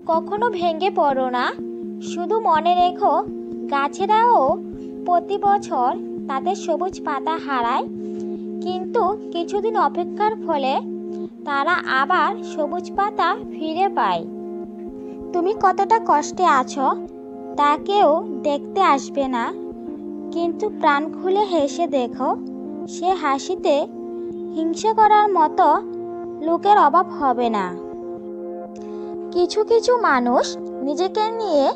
কখনো ভেঙে পড়ো না। শুধু মনে রেখো, গাছেরাও প্রতি বছর তাদের সবুজ পাতা হারায়, কিন্তু কিছুদিন অপেক্ষার ফলে তারা আবার সবুজ পাতা ফিরে পায়। তুমি কতটা কষ্টে আছো তা কেউ দেখতে আসবে না, কিন্তু প্রাণ খুলে হেসে দেখো, সে হাসিতে হিংসা করার মতো লোকের অভাব হবে না। কিছু কিছু মানুষ নিজেকে নিয়ে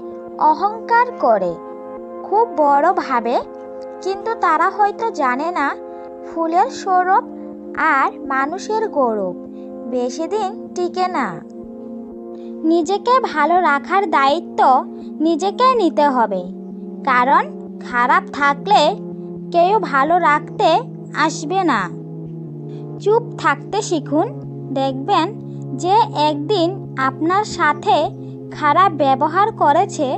অহংকার করে, খুব বড় ভাবে, কিন্তু তারা হয়তো জানে না ফুলের সৌরভ আর মানুষের গৌরব বেশি দিন টিকে না। নিজেকে ভালো রাখার দায়িত্ব নিজেকে নিতে হবে, কারণ খারাপ থাকলে কেউ ভালো রাখতে আসবে না। চুপ থাকতে শিখুন, দেখবেন যে একদিন আপনার সাথে খারাপ ব্যবহার করেছে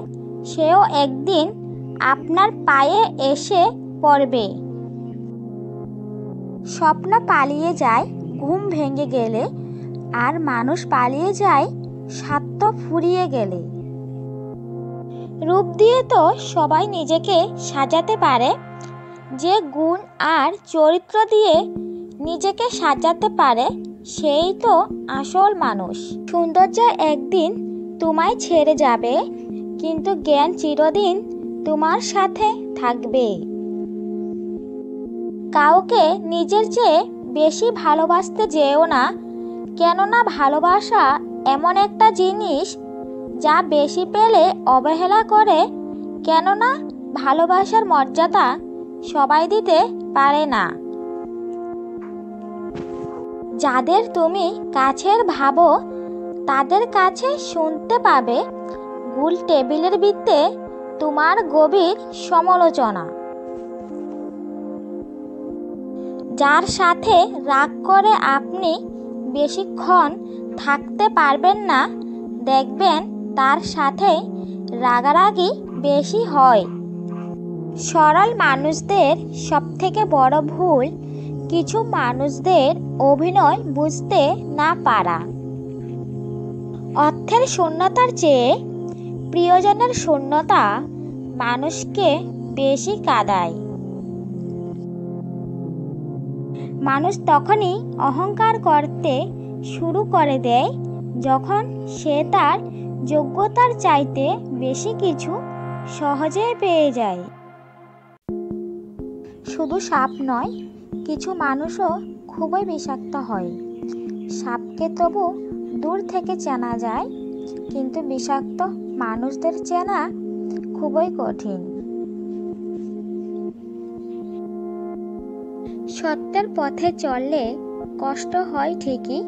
সেও একদিন আপনার পায়ে এসে পড়বে। স্বপ্ন পালিয়ে যায় ঘুম ভেঙে গেলে, আর মানুষ পালিয়ে যায় স্বার্থ ফুরিয়ে গেলে। রূপ দিয়ে তো সবাই নিজেকে সাজাতে পারে, যে গুণ আর চরিত্র দিয়ে নিজেকে সাজাতে পারে সেই তো আসল মানুষ। সৌন্দর্য একদিন তোমায় ছেড়ে যাবে, কিন্তু জ্ঞান চিরদিন তোমার সাথে থাকবে। কাউকে নিজের চেয়ে বেশি ভালোবাসতে যেও না, কেননা ভালোবাসা এমন একটা জিনিস যা বেশি পেলে অবহেলা করে, কেননা ভালোবাসার মর্যাদা সবাই দিতে পারে না। যাদের তুমি কাছের ভাবো তাদের কাছে শুনতে পাবে গোল টেবিলের বৃত্তে তোমার গভীর সমালোচনা। যার সাথে রাগ করে আপনি বেশিক্ষণ থাকতে পারবেন না, দেখবেন তার সাথে রাগারাগি বেশি হয়। সরল মানুষদের সবথেকে বড় ভুল কিছু মানুষদের অভিনয় বুঝতে না পারা। অর্থের শূন্যতার চেয়ে প্রিয়জনের শূন্যতা মানুষকে বেশি কাঁদায়। মানুষ তখনই অহংকার করতে শুরু করে দেয় যখন সে তার যোগ্যতার চাইতে বেশি কিছু সহজে পেয়ে যায়। শুধু সাপ নয়, কিছু মানুষও খুবই বিষাক্ত হয়। সাপকে তবু দূর থেকে চেনা যায়, কিন্তু বিষাক্ত মানুষদের চেনা খুবই কঠিন। সত্যের পথে চললে কষ্ট হয় ঠিকই,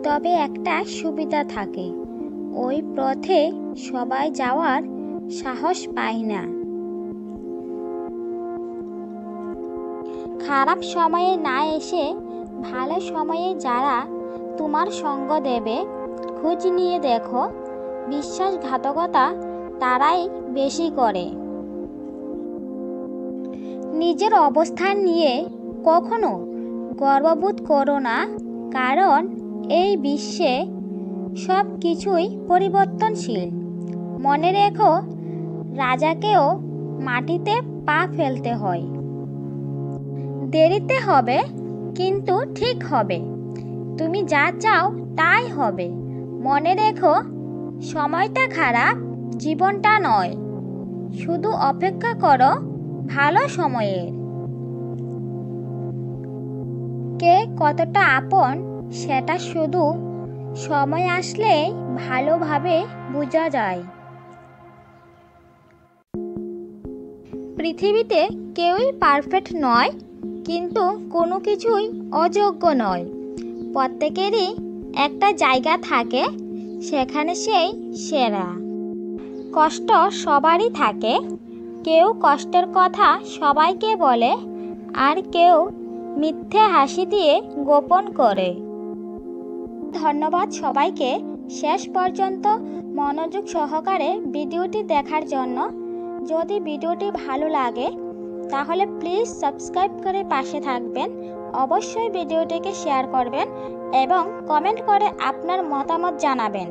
তবে একটা সুবিধা থাকে, ওই পথে সবাই যাওয়ার সাহস পায় না। খারাপ সময়ে না এসে ভালো সময়ে যারা তোমার সঙ্গ দেবে, খোঁজ নিয়ে দেখো, বিশ্বাসঘাতকতা তারাই বেশি করে। নিজের অবস্থান নিয়ে কখনো গর্ববোধ করো না, কারণ এই বিশ্বে সব কিছুই পরিবর্তনশীল। মনে রেখো, রাজাকেও মাটিতে পা ফেলতে হয়। দেরিতে হবে, কিন্তু ঠিক হবে। তুমি যা চাও তাই হবে। মনে রেখো, সময়টা খারাপ, জীবনটা নয়। শুধু অপেক্ষা করো ভালো সময়ের। কে কতটা আপন সেটা শুধু সময় আসলেই ভালোভাবে বোঝা যায়। পৃথিবীতে কেউই পারফেক্ট নয়, কিন্তু কোনো কিছুই অযোগ্য নয়। প্রত্যেকেরই একটা জায়গা থাকে, সেখানে সেই সেরা। কষ্ট সবারই থাকে, কেউ কষ্টের কথা সবাইকে বলে, আর কেউ মিথ্যে হাসি দিয়ে গোপন করে। ধন্যবাদ সবাইকে শেষ পর্যন্ত মনোযোগ সহকারে ভিডিওটি দেখার জন্য। যদি ভিডিওটি ভালো লাগে তাহলে প্লিজ সাবস্ক্রাইব করে পাশে থাকবেন। অবশ্যই ভিডিওটিকে শেয়ার করবেন এবং কমেন্ট করে আপনার মতামত জানাবেন।